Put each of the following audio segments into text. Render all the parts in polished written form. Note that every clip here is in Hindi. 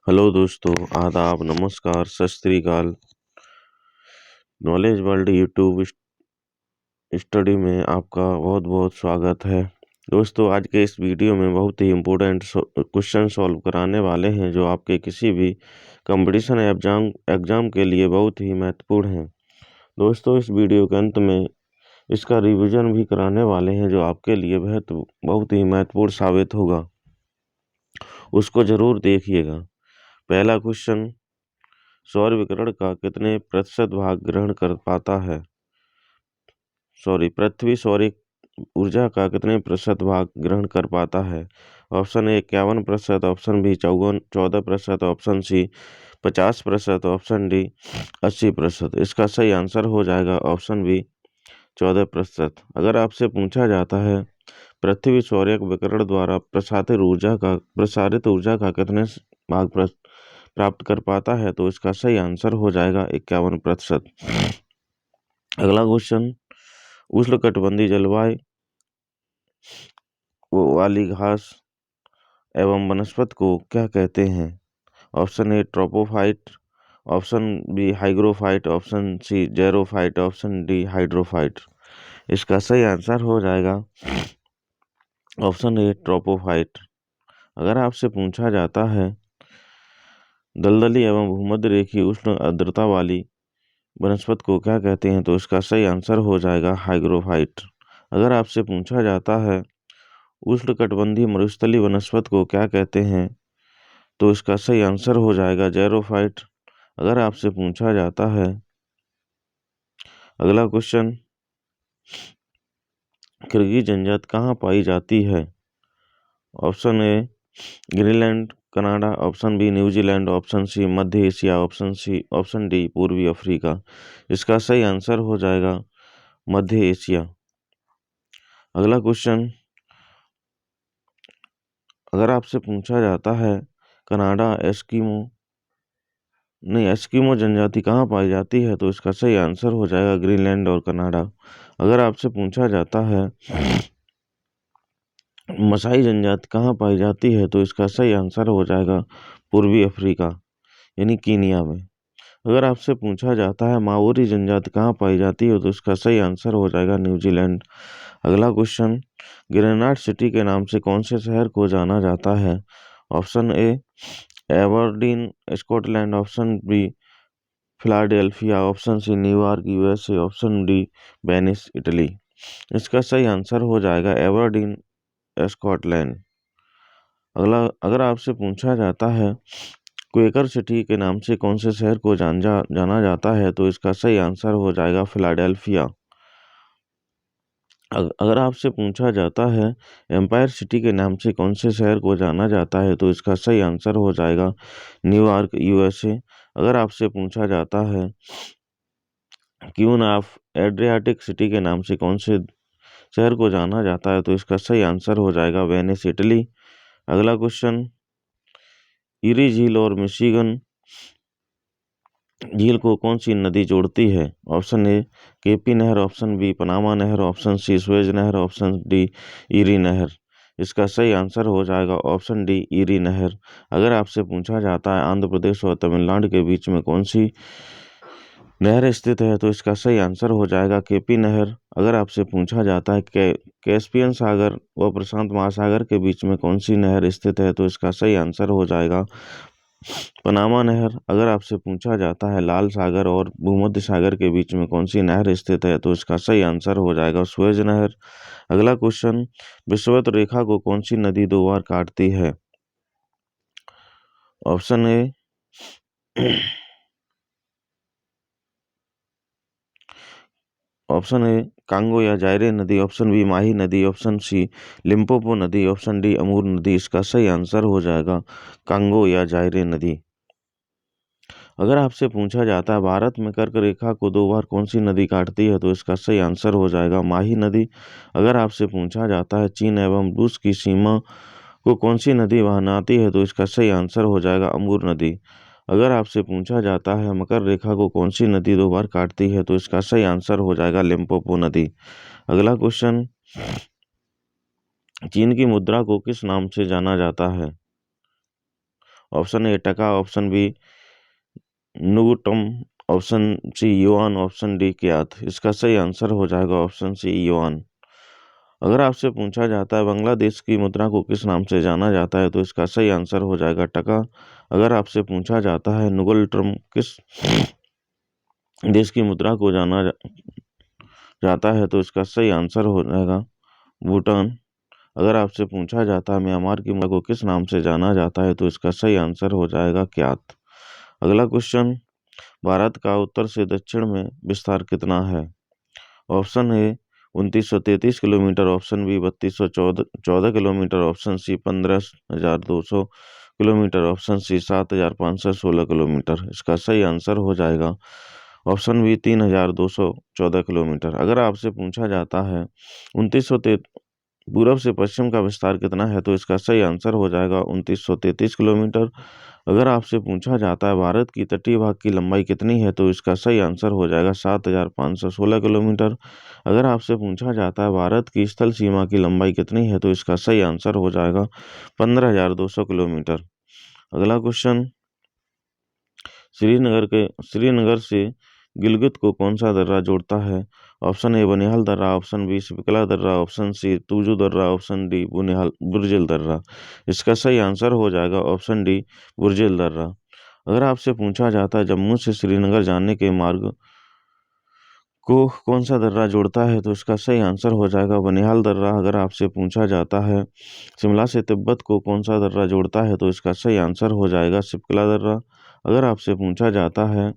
हेलो दोस्तों, आदाब, नमस्कार, सत श्री अकाल। नॉलेज वर्ल्ड यूट्यूब स्टडी में आपका बहुत बहुत स्वागत है। दोस्तों, आज के इस वीडियो में बहुत ही इम्पोर्टेंट क्वेश्चन सॉल्व कराने वाले हैं जो आपके किसी भी कंपटीशन एग्जाम के लिए बहुत ही महत्वपूर्ण हैं। दोस्तों, इस वीडियो के अंत में इसका रिवीजन भी कराने वाले हैं जो आपके लिए बहुत ही महत्वपूर्ण साबित होगा। उसको ज़रूर देखिएगा। पहला क्वेश्चन, सौर विकिरण का कितने प्रतिशत भाग ग्रहण कर पाता है? पृथ्वी सौर ऊर्जा का कितने प्रतिशत भाग ग्रहण कर पाता है? Option A 51%, option B 14%, option C 50%, option D 80%। इसका सही आंसर हो जाएगा ऑप्शन बी 14%। अगर आपसे पूछा जाता है पृथ्वी सौर विकिरण द्वारा प्रसारित ऊर्जा का कितने भाग प्राप्त कर पाता है, तो इसका सही आंसर हो जाएगा 51%। अगला क्वेश्चन, उष्णकटिबंधीय जलवायु वाली घास एवं वनस्पति को क्या कहते हैं? Option A tropophyte, option B hygrophyte, option C xerophyte, option D hydrophyte. इसका सही आंसर हो जाएगा ऑप्शन ए ट्रोपोफाइट। अगर आपसे पूछा जाता है दलदली एवं भूमध्य रेखीय उष्ण आर्द्रता वाली वनस्पति को क्या कहते हैं, तो इसका सही आंसर हो जाएगा हाइग्रोफाइट। अगर आपसे पूछा जाता है उष्णकटिबंधीय मरुस्थलीय वनस्पति को क्या कहते हैं, तो इसका सही आंसर हो जाएगा जेरोफाइट। अगर आपसे पूछा जाता है अगला क्वेश्चन, किर्गी जनजाति कहाँ पाई जाती है? Option A Greenland Canada, option B New Zealand, option C मध्य एशिया, ऑप्शन डी पूर्वी अफ्रीका। इसका सही आंसर हो जाएगा मध्य एशिया। अगला क्वेश्चन, अगर आपसे पूछा जाता है कनाडा एस्किमो जनजाति कहाँ पाई जाती है, तो इसका सही आंसर हो जाएगा ग्रीनलैंड और कनाडा। अगर आपसे पूछा जाता है मसाई जनजाति कहाँ पाई जाती है, तो इसका सही आंसर हो जाएगा पूर्वी अफ्रीका यानी कीनिया में। अगर आपसे पूछा जाता है माओरी जनजाति कहाँ पाई जाती है, तो इसका सही आंसर हो जाएगा न्यूजीलैंड। अगला क्वेश्चन, ग्रेनाड सिटी के नाम से कौन से शहर को जाना जाता है? Option A Aberdeen Scotland, option B Philadelphia, option C New York USA, option D Venice Italy. इसका सही आंसर हो जाएगा एबरडीन स्कॉटलैंड। अगर आपसे पूछा जाता है क्वेकर सिटी के नाम से कौन से शहर को जाना जाता है, तो इसका सही आंसर हो जाएगा फिलाडेल्फिया। अगर आपसे पूछा जाता है एम्पायर सिटी के नाम से कौन से शहर को जाना जाता है, तो इसका सही आंसर हो जाएगा न्यूयॉर्क यूएसए। अगर आपसे पूछा जाता है क्वीन ऑफ एड्रियाटिक सिटी के नाम से कौन से शहर को जाना जाता है, तो इसका सही आंसर हो जाएगा वेनिस इटली। अगला क्वेश्चन, ईरी झील और मिशिगन झील को कौन सी नदी जोड़ती है? ऑप्शन ए केपी नहर, ऑप्शन बी पनामा नहर, ऑप्शन सी स्वेज नहर, ऑप्शन डी ईरी नहर। इसका सही आंसर हो जाएगा ऑप्शन डी ईरी नहर। अगर आपसे पूछा जाता है आंध्र प्रदेश और तमिलनाडु के बीच में कौन सी नहर स्थित है, तो इसका सही आंसर हो जाएगा केपी नहर। अगर आपसे पूछा जाता है कैस्पियन सागर व प्रशांत महासागर के बीच में कौन सी नहर स्थित है, तो इसका सही आंसर हो जाएगा पनामा नहर। अगर आपसे पूछा जाता है लाल सागर और भूमध्य सागर के बीच में कौन सी नहर स्थित है, तो इसका सही आंसर हो जाएगा सुएज नहर। अगला क्वेश्चन, विषुवत रेखा को कौन सी नदी 2 बार काटती है? ऑप्शन ए कांगो या जायरे नदी, ऑप्शन बी माही नदी, ऑप्शन सी लिम्पोपो नदी, ऑप्शन डी अमूर नदी। इसका सही आंसर हो जाएगा कांगो या जायरे नदी। अगर आपसे पूछा जाता है भारत में कर्क रेखा को 2 बार कौन सी नदी काटती है, तो इसका सही आंसर हो जाएगा माही नदी। अगर आपसे पूछा जाता है चीन एवं रूस की सीमा को कौन सी नदी बनाती है, तो इसका सही आंसर हो जाएगा अमूर नदी। अगर आपसे पूछा जाता है मकर रेखा को कौन सी नदी 2 बार काटती है, तो इसका सही आंसर हो जाएगा लिम्पोपो नदी। अगला क्वेश्चन, चीन की मुद्रा को किस नाम से जाना जाता है? Option A taka, option B ngultrum, option C yuan, option D kyat. इसका सही आंसर हो जाएगा ऑप्शन सी युआन। अगर आपसे पूछा जाता है बांग्लादेश की मुद्रा को किस नाम से जाना जाता है तो इसका सही आंसर हो जाएगा टका। अगर आपसे पूछा जाता है नुगलट्रम किस देश की मुद्रा को जाना जाता है तो इसका सही आंसर हो जाएगा भूटान। अगर आपसे पूछा जाता है म्यांमार की मुद्रा को किस नाम से जाना जाता है तो इसका सही आंसर हो जाएगा क्यात। अगला क्वेश्चन, भारत का उत्तर से दक्षिण में विस्तार कितना है? Option A 2933 kilometre, option B 3214 kilometre, option C 15,200 kilometre, option C 7,516 kilometre. इसका सही आंसर हो जाएगा ऑप्शन बी 3,214 किलोमीटर। अगर आपसे पूछा जाता है 2900 पूरब से पश्चिम का विस्तार कितना है तो इसका सही आंसर हो जाएगा 2933 किलोमीटर। अगर आपसे पूछा जाता है भारत की तटीय भाग की लंबाई कितनी है तो इसका सही आंसर हो जाएगा 7,516 किलोमीटर। अगर आपसे पूछा जाता है भारत की स्थल सीमा की लंबाई कितनी है तो इसका सही आंसर हो जाएगा 15,200 किलोमीटर। अगला क्वेश्चन, श्रीनगर से गिलगित को कौन सा दर्रा जोड़ता है? ऑप्शन ए बनिहाल दर्रा, ऑप्शन बी सिपकला दर्रा, ऑप्शन सी तुजू दर्रा, ऑप्शन डी बुरजिल दर्रा। इसका सही आंसर हो जाएगा ऑप्शन डी बुरजिल दर्रा। अगर आपसे पूछा जाता है जम्मू से श्रीनगर जाने के मार्ग को कौन सा दर्रा जोड़ता है तो इसका सही आंसर हो जाएगा बनिहाल दर्रा। अगर आपसे पूछा जाता है शिमला से तिब्बत को कौन सा दर्रा जोड़ता है तो इसका सही आंसर हो जाएगा सिपकला दर्रा। अगर आपसे पूछा जाता है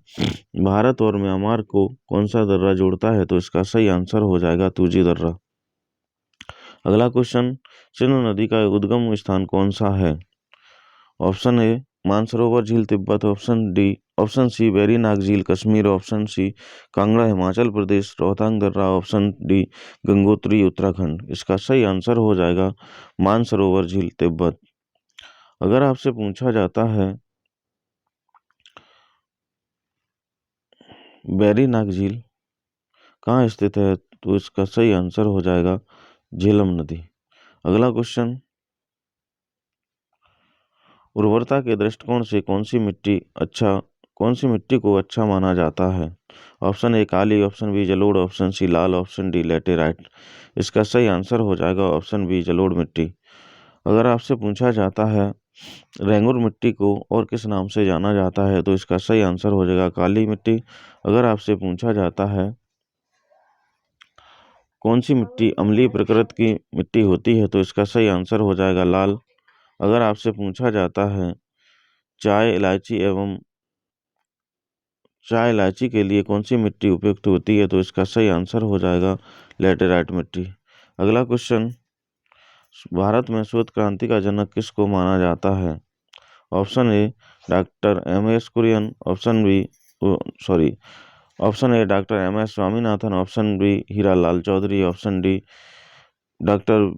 भारत और म्यांमार को कौन सा दर्रा जोड़ता है तो इसका सही आंसर हो जाएगा तुजी दर्रा। अगला क्वेश्चन, सिंधु नदी का उद्गम स्थान कौन सा है? ऑप्शन ए मानसरोवर झील तिब्बत, ऑप्शन सी वेरीनाग झील कश्मीर, ऑप्शन सी कांगड़ा हिमाचल प्रदेश, रोहतांग दर्रा, ऑप्शन डी गंगोत्री उत्तराखंड। इसका सही आंसर हो जाएगा मानसरोवर झील तिब्बत। अगर आपसे पूछा जाता है वेरीनाग झील कहाँ स्थित है तो इसका सही आंसर हो जाएगा झेलम नदी। अगला क्वेश्चन, उर्वरता के दृष्टिकोण से कौन सी मिट्टी को अच्छा माना जाता है? ऑप्शन ए काली, ऑप्शन बी जलोढ़, ऑप्शन सी लाल, ऑप्शन डी लैटेराइट। इसका सही आंसर हो जाएगा ऑप्शन बी जलोढ़ मिट्टी। अगर आपसे पूछा जाता है रेंगुर मिट्टी को और किस नाम से जाना जाता है तो इसका सही आंसर हो जाएगा काली मिट्टी। अगर आपसे पूछा जाता है कौन सी मिट्टी अम्लीय प्रकृति की मिट्टी होती है तो इसका सही आंसर हो जाएगा लाल। अगर आपसे पूछा जाता है चाय इलायची के लिए कौन सी मिट्टी उपयुक्त होती है तो इसका सही आंसर हो जाएगा लैटेराइट मिट्टी। अगला क्वेश्चन, भारत में श्वेत क्रांति का जनक किसको माना जाता है? Option A doctor M S Kurien, option A doctor M S Swaminathan, option B Hiralal Chaudhary, option D doctor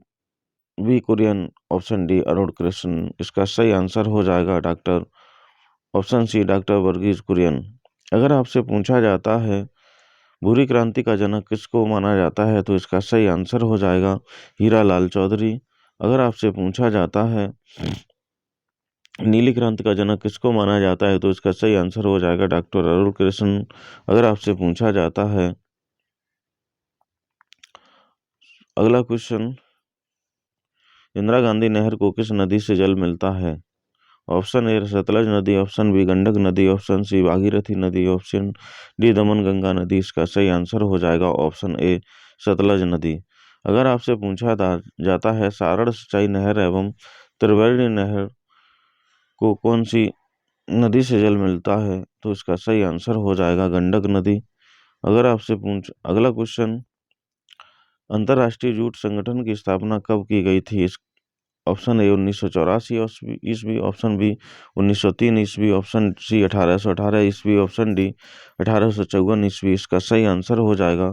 V Kurien, option D Arun Krishna. इसका सही आंसर हो जाएगा option C doctor Verghese Kurien. अगर आपसे पूछा जाता है भूरी क्रांति का जनक किसको माना जाता है तो इसका सही आंसर हो जाएगा हीरालाल चौधरी। अगर आपसे पूछा जाता है नीली क्रांति का जनक किसको माना जाता है तो इसका सही आंसर हो जाएगा डॉक्टर अरुण कृष्ण। अगर आपसे पूछा जाता है अगला क्वेश्चन, इंदिरा गांधी नहर को किस नदी से जल मिलता है? ऑप्शन ए सतलज नदी, ऑप्शन बी गंडक नदी, ऑप्शन सी भागीरथी नदी, ऑप्शन डी दमन गंगा नदी। इसका सही आंसर हो जाएगा ऑप्शन ए सतलज नदी। अगर आपसे पूछा जाता है सारण सिंचाई नहर एवं त्रिवेणी नहर को कौन सी नदी से जल मिलता है तो इसका सही आंसर हो जाएगा गंडक नदी। अगला क्वेश्चन, अंतर्राष्ट्रीय जूट संगठन की स्थापना कब की गई थी? ऑप्शन ए 1984 ईस्वी, ऑप्शन बी 1903 ईस्वी, ऑप्शन सी 1818 ईस्वी, ऑप्शन डी 1854 ईस्वी। इसका सही आंसर हो जाएगा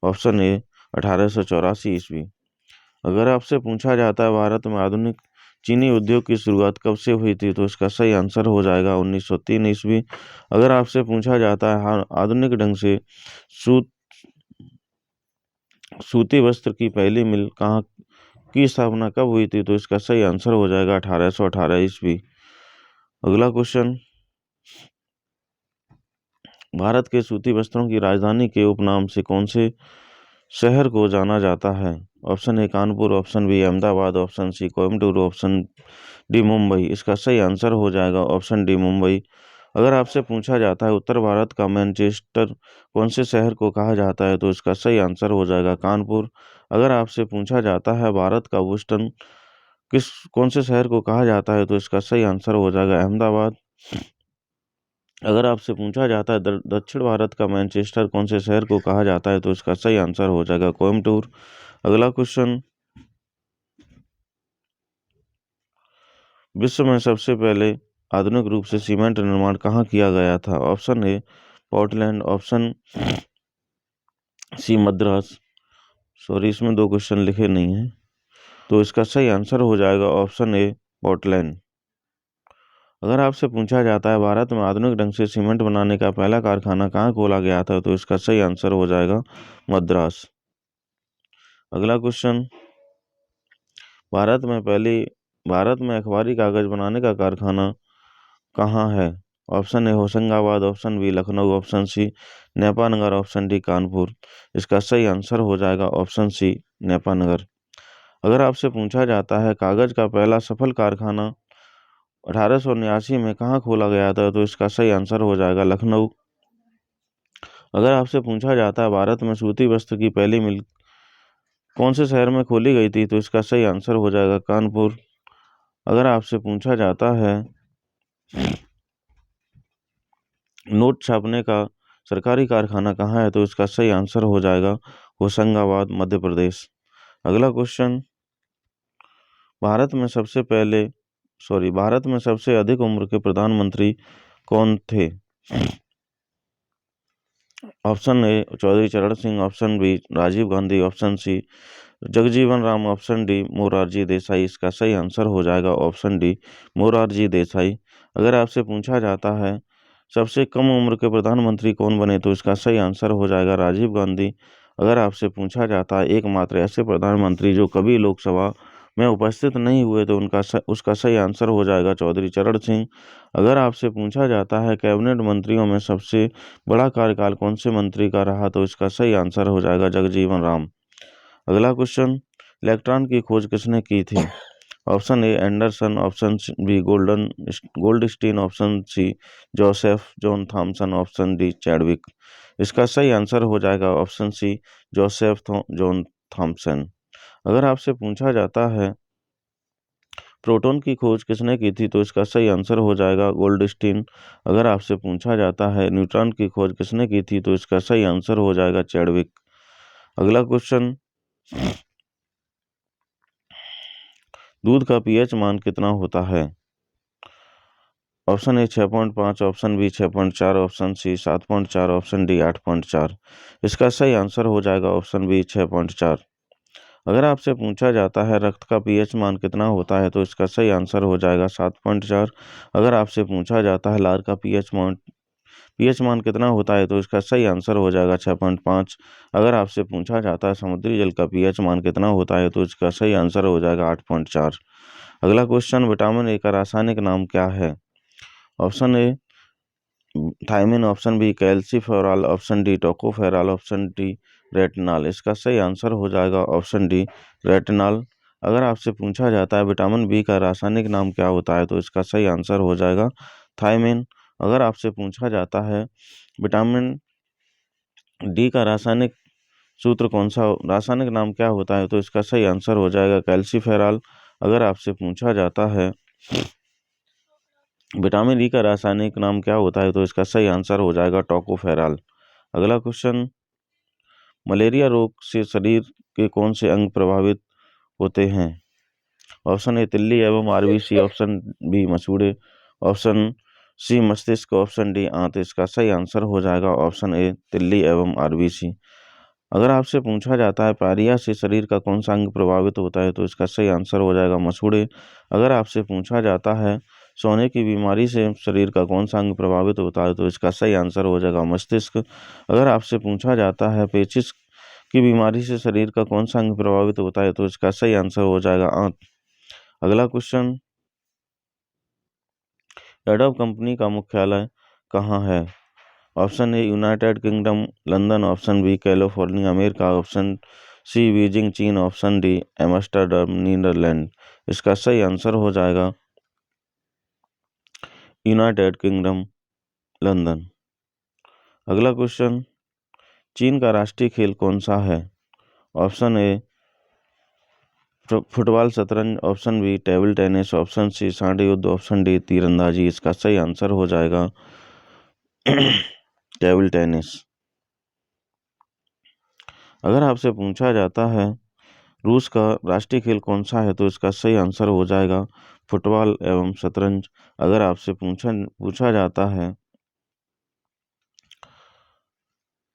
ऑप्शन ए 1884 ईस्वी। अगर आपसे पूछा जाता है भारत में आधुनिक चीनी उद्योग की शुरुआत कब से हुई थी तो इसका सही आंसर हो जाएगा 1903 ईस्वी। अगर आपसे पूछा जाता है आधुनिक ढंग से सूती वस्त्र की पहली मिल कहाँ की स्थापना कब हुई थी तो इसका सही आंसर हो जाएगा 1818 ईस्वी। अगला क्वेश्चन, भारत के सूती वस्त्रों की राजधानी के उपनाम से कौन से शहर को जाना जाता है? Option A Kanpur, option B Ahmedabad, option C Coimbatore, option D Mumbai. इसका सही आंसर हो जाएगा ऑप्शन डी मुंबई। अगर आपसे पूछा जाता है उत्तर भारत का मैनचेस्टर कौन से शहर को कहा जाता है, तो इसका सही आंसर हो जाएगा कानपुर। अगर आपसे पूछा जाता है भारत का बोस्टन कौन से शहर को कहा जाता है, तो इसका सही आंसर हो जाएगा अहमदाबाद। अगर आपसे पूछा जाता है दक्षिण भारत का मैनचेस्टर कौन से शहर को कहा जाता है, तो इसका सही आंसर हो जाएगा कोयम्बटूर। अगला क्वेश्चन, विश्व में सबसे पहले आधुनिक रूप से सीमेंट निर्माण कहाँ किया गया था? Option A Portland, option C Madras. Sorry, इसमें दो क्वेश्चन लिखे नहीं हैं, तो इसका सही आंसर हो जाएगा ऑप्शन ए पोर्टलैंड। अगर आपसे पूछा जाता है भारत में आधुनिक ढंग से सीमेंट बनाने का पहला कारखाना कहाँ खोला गया था, तो इसका सही आंसर हो जाएगा मद्रास। अगला क्वेश्चन, भारत में अखबारी कागज बनाने का कारखाना कहाँ है? Option A Hoshangabad, option B Lucknow, option C Nepanagar, option D Kanpur. इसका सही आंसर हो जाएगा ऑप्शन सी नेपानगर। अगर आपसे पूछा जाता है कागज का पहला सफल कारखाना 1889 में कहाँ खोला गया था, तो इसका सही आंसर हो जाएगा लखनऊ। अगर आपसे पूछा जाता है भारत में सूती वस्त्र की पहली मिल कौन से शहर में खोली गई थी, तो इसका सही आंसर हो जाएगा कानपुर। अगर आपसे पूछा जाता है नोट छापने का सरकारी कारखाना कहाँ है, तो इसका सही आंसर हो जाएगा होशंगाबाद, मध्य प्रदेश। अगला क्वेश्चन, भारत में सबसे अधिक उम्र के प्रधानमंत्री कौन थे? Option A Chaudhary Charan Singh, option B Rajiv Gandhi, option C Jagjivan Ram, option D Morarji Desai. इसका सही आंसर हो जाएगा ऑप्शन डी मोरारजी देसाई। अगर आपसे पूछा जाता है सबसे कम उम्र के प्रधानमंत्री कौन बने, तो इसका सही आंसर हो जाएगा राजीव गांधी। अगर आपसे पूछा जाता है एकमात्र ऐसे प्रधानमंत्री जो कभी लोकसभा में उपस्थित नहीं हुए, तो उसका सही आंसर हो जाएगा चौधरी चरण सिंह। अगर आपसे पूछा जाता है कैबिनेट मंत्रियों में सबसे बड़ा कार्यकाल कौन से मंत्री का रहा, तो इसका सही आंसर हो जाएगा जगजीवन राम। अगला क्वेश्चन, इलेक्ट्रॉन की खोज किसने की थी? Option A Anderson, option B Goldstein, option C Joseph John Thomson, option D Chadwick. इसका सही आंसर हो जाएगा option C Joseph John Thomson. अगर आपसे पूछा जाता है प्रोटॉन की खोज किसने की थी, तो इसका सही आंसर हो जाएगा गोल्डस्टीन। अगर आपसे पूछा जाता है न्यूट्रॉन की खोज किसने की थी, तो इसका सही आंसर हो जाएगा चैडविक। अगला क्वेश्चन, दूध का पीएच मान कितना होता है? Option A 6.5, option B 6.4, option C 7.4, option D 8.4। इसका सही आंसर हो जाएगा ऑप्शन बी 6.4। अगर आपसे पूछा जाता है रक्त का पीएच मान कितना होता है, तो इसका सही आंसर हो जाएगा 7.4। अगर आपसे पूछा जाता है लार का पीएच मान कितना होता है, तो इसका सही आंसर हो जाएगा 6.5। अगर आपसे पूछा जाता है समुद्री जल का पीएच मान कितना होता है, तो इसका सही आंसर हो जाएगा 8.4। अगला क्वेश्चन, विटामिन ए का रासायनिक नाम क्या है? Option A thiamine, option B calciferol, option D tocopherol, option D retinol. इसका सही आंसर हो जाएगा ऑप्शन डी रेटिनॉल। अगर आपसे पूछा जाता है विटामिन बी का रासायनिक नाम क्या होता है, तो इसका सही आंसर हो जाएगा थायमिन। अगर आपसे पूछा जाता है विटामिन डी का रासायनिक नाम क्या होता है, तो इसका सही आंसर हो जाएगा कैल्सीफेरॉल। अगर आपसे पूछा जाता है विटामिन डी का रासायनिक नाम क्या होता है, तो इसका सही आंसर हो जाएगा टोकोफेरॉल। अगला क्वेश्चन, मलेरिया रोग से शरीर के कौन से अंग प्रभावित होते हैं? ऑप्शन ए तिल्ली एवं आरबीसी, ऑप्शन बी मसूड़े, ऑप्शन सी मस्तिष्क, ऑप्शन डी आंत। इसका सही आंसर हो जाएगा ऑप्शन ए तिल्ली एवं आरबीसी। अगर आपसे पूछा जाता है पायरिया से शरीर का कौन सा अंग प्रभावित होता है, तो इसका सही आंसर हो जाएगा मसूड़े। अगर आपसे पूछा जाता है सोने की बीमारी से शरीर का कौन सा अंग प्रभावित होता है, तो इसका सही आंसर हो जाएगा मस्तिष्क। अगर आपसे पूछा जाता है पेचिश की बीमारी से शरीर का कौन सा अंग प्रभावित होता है, तो इसका सही आंसर हो जाएगा आंत। अगला क्वेश्चन, एडोब कंपनी का मुख्यालय कहाँ है? Option A united kingdom London, option B California America, option C Beijing चीन, ऑप्शन डी एम्स्टर्डम नीदरलैंड। इसका सही आंसर हो जाएगा यूनाइटेड किंगडम लंदन। अगला क्वेश्चन, चीन का राष्ट्रीय खेल कौन सा है? ऑप्शन ए फुटबॉल शतरंज, option B table tennis, option C सांड युद्ध, ऑप्शन डी तीरंदाजी। इसका सही आंसर हो जाएगा टेबल टेनिस। अगर आपसे पूछा जाता है रूस का राष्ट्रीय खेल कौन सा है, तो इसका सही आंसर हो जाएगा फुटबॉल एवं शतरंज। अगर आपसे पूछा जाता है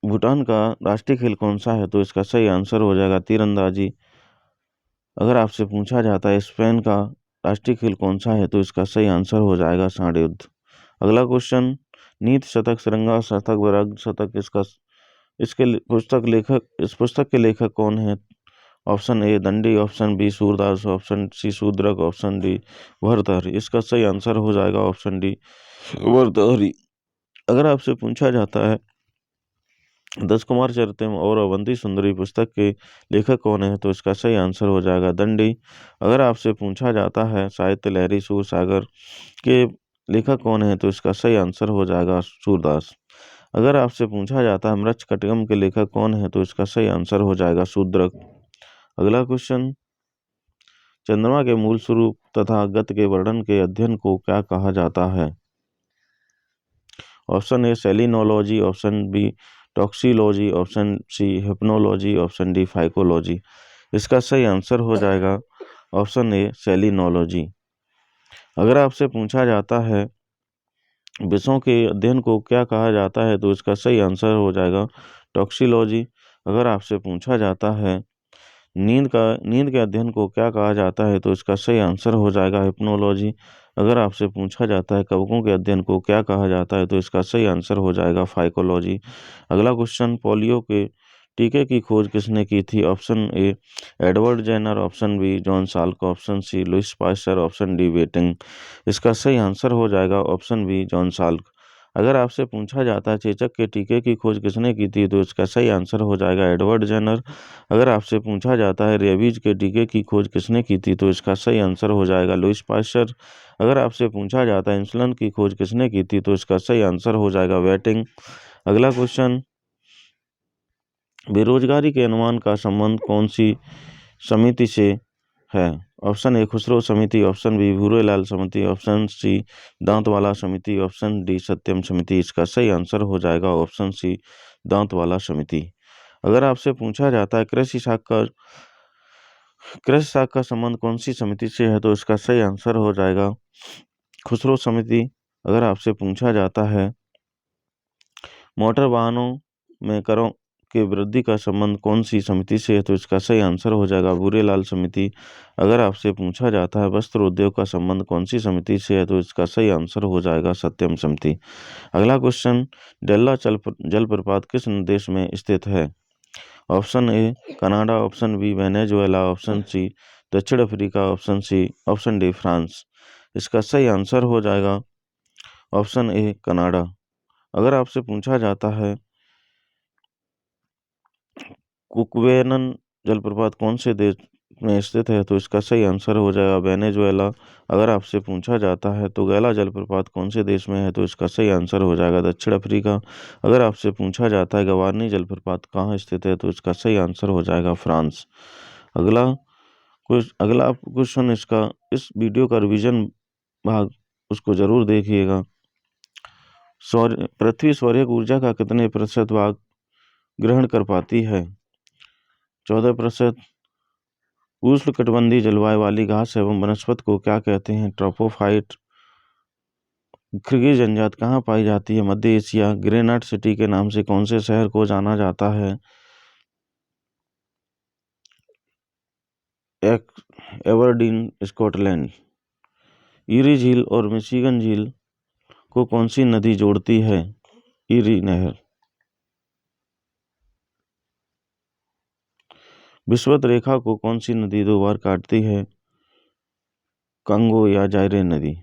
भूटान का राष्ट्रीय खेल कौन सा है, तो इसका सही आंसर हो जाएगा तीरंदाजी। अगर आपसे पूछा जाता है स्पेन का राष्ट्रीय खेल कौन सा है, तो इसका सही आंसर हो जाएगा सांड युद्ध। अगला क्वेश्चन, नीति शतक, श्रृंगार शतक, वराग शतक, इस पुस्तक के लेखक कौन है? Option A Dandi, option B Surdas, option C Shudraka, option D Bhartrihari. इसका सही आंसर हो जाएगा ऑप्शन डी भर्तृहरि। अगर आपसे पूछा जाता है दस कुमार चरितम और अवंती सुंदरी पुस्तक के लेखक कौन है, तो इसका सही आंसर हो जाएगा दंडी। अगर आपसे पूछा जाता है साहित्य लहरी सूरसागर के लेखक कौन है, तो इसका सही आंसर हो जाएगा सूरदास। अगर आपसे पूछा जाता है मृच्छकटिकम के लेखक कौन है, तो इसका सही आंसर हो जाएगा शूद्रक। अगला क्वेश्चन, चंद्रमा के मूल स्वरूप तथा गति के वर्णन के अध्ययन को क्या कहा जाता है? Option A selenology, option B toxicology, option C hypnology, option D phycology. इसका सही आंसर हो जाएगा ऑप्शन ए सेलिनोलॉजी। अगर आपसे पूछा जाता है विषयों के अध्ययन को क्या कहा जाता है, तो इसका सही आंसर हो जाएगा टॉक्सिलॉजी। अगर आपसे पूछा जाता है नींद के अध्ययन को क्या कहा जाता है, तो इसका सही आंसर हो जाएगा हिप्नोलॉजी। अगर आपसे पूछा जाता है कवकों के अध्ययन को क्या कहा जाता है, तो इसका सही आंसर हो जाएगा फाइकोलॉजी। अगला क्वेश्चन, पोलियो के टीके की खोज किसने की थी? Option A Edward Jenner, option B John Salk, option C Louis Pasteur, option D वेटिंग। इसका सही आंसर हो जाएगा ऑप्शन बी जॉन साल्क। अगर आपसे पूछा जाता है चेचक के टीके की खोज किसने की थी, तो इसका सही आंसर हो जाएगा एडवर्ड जेनर। अगर आपसे पूछा जाता है रेबीज के टीके की खोज किसने की थी, तो इसका सही आंसर हो जाएगा लुइस पास्चर। अगर आपसे पूछा जाता है इंसुलिन की खोज किसने की थी, तो इसका सही आंसर हो जाएगा वेटिंग। अगला क्वेश्चन, बेरोजगारी के अनुमान का संबंध कौन सी समिति से है? ऑप्शन ए खुसरो समिति, ऑप्शन बी भूरेलाल समिति, ऑप्शन सी दांतवाला समिति, ऑप्शन डी सत्यम समिति। इसका सही आंसर हो जाएगा ऑप्शन सी दांतवाला समिति। अगर आपसे पूछा जाता है कृषि साख का संबंध कौन सी समिति से है, तो इसका सही आंसर हो जाएगा खुसरो समिति। अगर आपसे पूछा जाता है मोटर वाहनों में करों के वृद्धि का संबंध कौन सी समिति से है, तो इसका सही आंसर हो जाएगा भूरेलाल समिति। अगर आपसे पूछा जाता है वस्त्र उद्योग का संबंध कौन सी समिति से है, तो इसका सही आंसर हो जाएगा सत्यम समिति। अगला क्वेश्चन, डेल्ला जलप्रपात किस देश में स्थित है? Option A Canada, option B Venezuela, option C दक्षिण अफ्रीका, ऑप्शन डी फ्रांस। इसका सही आंसर हो जाएगा ऑप्शन ए कनाडा। अगर आपसे पूछा जाता है कुकवेनन जलप्रपात कौन से देश में स्थित है, तो इसका सही आंसर हो जाएगा वेनेजुएला। अगर आपसे पूछा जाता है तो गैला जलप्रपात कौन से देश में है, तो इसका सही आंसर हो जाएगा दक्षिण अफ्रीका। अगर आपसे पूछा जाता है गवारनी जलप्रपात कहाँ स्थित है, तो इसका सही आंसर हो जाएगा फ्रांस। अगला क्वेश्चन, इस वीडियो का रिवीजन भाग उसको जरूर देखिएगा। पृथ्वी सौर ऊर्जा का कितने प्रतिशत भाग ग्रहण कर पाती है? 14%। उष्णकटिबंधीय जलवायु वाली घास एवं वनस्पति को क्या कहते हैं? ट्रोपोफाइट। किर्गिज जनजात कहाँ पाई जाती है? मध्य एशिया। ग्रेनाइट सिटी के नाम से कौन से शहर को जाना जाता है? Aberdeen, Scotland. ईरी झील और मिशिगन झील को कौन सी नदी जोड़ती है? ईरी नहर। विषुवत रेखा को कौन सी नदी 2 बार काटती है? कंगो या जायरे नदी।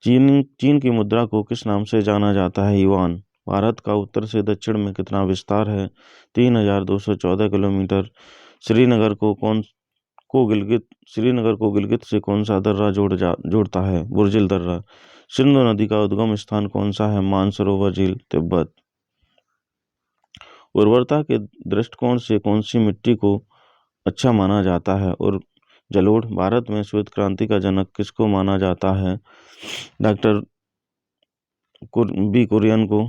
चीन की मुद्रा को किस नाम से जाना जाता है? युआन। भारत का उत्तर से दक्षिण में कितना विस्तार है? 3,214 किलोमीटर। श्रीनगर को कौन को गिलगित श्रीनगर को गिलगित से कौन सा दर्रा जोड़ता है? बुर्जिल दर्रा। सिंधु नदी का उद्गम स्थान कौन सा है? मानसरोवर झील, तिब्बत। उर्वरता के दृष्टिकोण से कौन सी मिट्टी को अच्छा माना जाता है? और जलोढ़। भारत में श्वेत क्रांति का जनक किसको माना जाता है? डॉक्टर बी कुरियन को।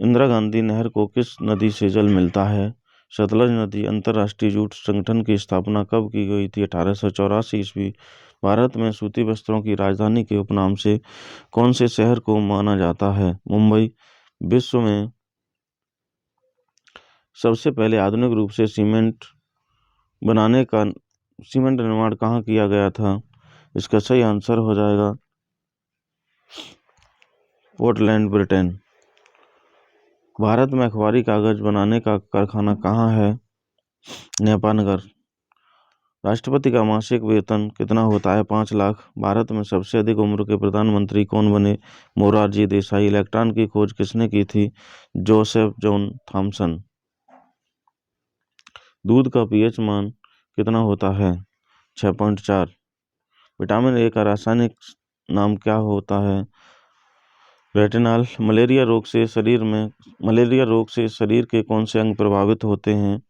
इंदिरा गांधी नहर को किस नदी से जल मिलता है? सतलज नदी। अंतर्राष्ट्रीय जूट संगठन की स्थापना कब की गई थी? 1884 ईस्वी। भारत में सूती वस्त्रों की राजधानी के उपनाम से कौन से शहर को माना जाता है? मुंबई। विश्व में सबसे पहले आधुनिक रूप से सीमेंट निर्माण कहाँ किया गया था? इसका सही आंसर हो जाएगा पोर्टलैंड, ब्रिटेन। भारत में अखबारी कागज बनाने का कारखाना कहाँ है? नेपानगर। राष्ट्रपति का मासिक वेतन कितना होता है? 5 लाख। भारत में सबसे अधिक उम्र के प्रधानमंत्री कौन बने? मोरारजी देसाई। इलेक्ट्रॉन की खोज किसने की थी? Joseph John Thomson. दूध का पीएच मान कितना होता है? 6.4। विटामिन ए का रासायनिक नाम क्या होता है? रेटिनॉल। मलेरिया रोग से शरीर के कौन से अंग प्रभावित होते हैं?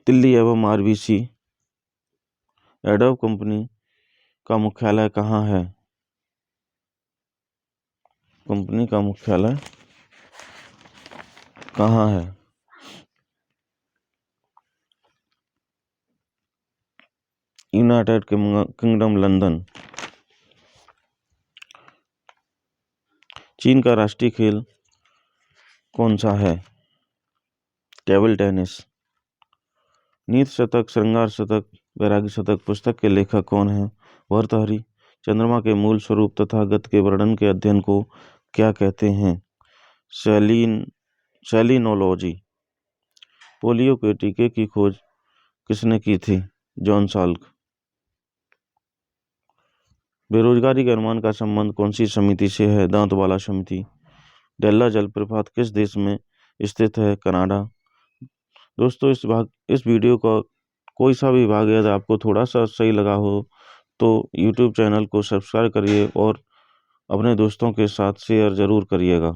तिल्ली एवं आरबीसी। एडोब कंपनी का मुख्यालय कहाँ है? कंपनी का मुख्यालय कहाँ है? United kingdom, London. चीन का राष्ट्रीय खेल कौन सा है? Table tennis. नीति शतक, श्रृंगार शतक, वैराग्य शतक पुस्तक के लेखक कौन है? भर्तृहरि। चंद्रमा के मूल स्वरूप तथा गति के वर्णन के अध्ययन को क्या कहते हैं? सेलिनोलॉजी। पोलियो के टीके की खोज किसने की थी? John Salk. बेरोजगारी के अनुमान का संबंध कौन सी समिति से है? दांतवाला समिति। डेल्ला जलप्रपात किस देश में स्थित है? कनाडा। दोस्तों, इस वीडियो का कोई सा भी भाग यदि आपको थोड़ा सा सही लगा हो तो YouTube चैनल को सब्सक्राइब करिए और अपने दोस्तों के साथ शेयर ज़रूर करिएगा।